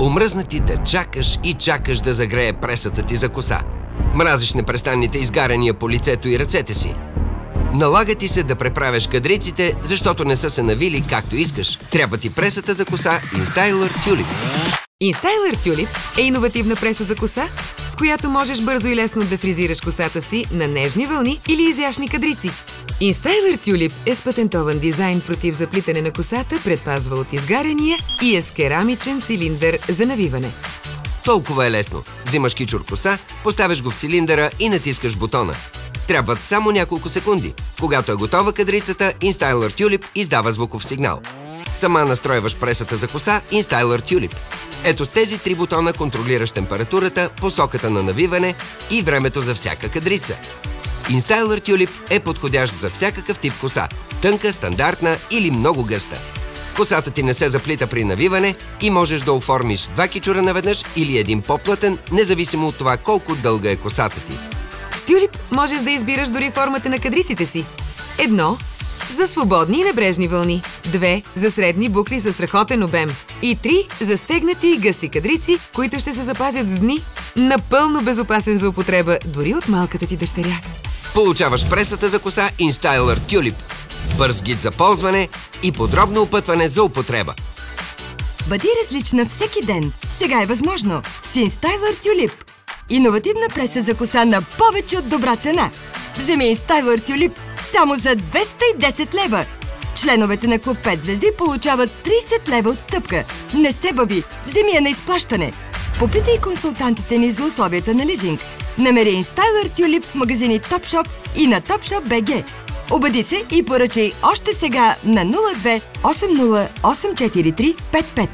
Омръзна ти да чакаш и чакаш да загрее пресата ти за коса. Мразиш непрестанните изгаряния по лицето и ръцете си. Налага ти се да преправяш кадриците, защото не са се навили както искаш. Трябва ти пресата за коса InStyler Tulip. InStyler Tulip е иновативна преса за коса, с която можеш бързо и лесно да фризираш косата си на нежни вълни или изящни кадрици. InStyler Tulip е с патентован дизайн против заплитане на косата, предпазва от изгаряния и е с керамичен цилиндър за навиване. Толкова е лесно. Взимаш кичур коса, поставяш го в цилиндъра и натискаш бутона. Трябват само няколко секунди. Когато е готова кадрицата, InStyler Tulip издава звуков сигнал. Сама настройваш пресата за коса InStyler Tulip. Ето с тези 3 бутона контролираш температурата, посоката на навиване и времето за всяка кадрица. InStyler Tulip е подходящ за всякакъв тип коса – тънка, стандартна или много гъста. Косата ти не се заплита при навиване и можеш да оформиш 2 кичура наведнъж или един по-плътен, независимо от това колко дълга е косата ти. С Tulip можеш да избираш дори формата на кадриците си. 1. За свободни и небрежни вълни. 2. За средни букли със страхотен обем. И 3. За стегнати и гъсти кадрици, които ще се запазят с дни. Напълно безопасен за употреба, дори от малката ти дъщеря. Получаваш пресата за коса InStyler Tulip. Бърз гид за ползване и подробно опътване за употреба. Бъди различна всеки ден. Сега е възможно с InStyler Tulip. Иновативна преса за коса на повече от добра цена. Вземи InStyler Tulip само за 210 лева. Членовете на Клуб 5 звезди получават 30 лева отстъпка. Не се бави, вземи я на изплащане. Попитай консултантите ни за условията на лизинг. Намери InStyler Tulip в магазини Topshop и на Topshop.bg. Убеди се и поръчай още сега на 02 80 843 55.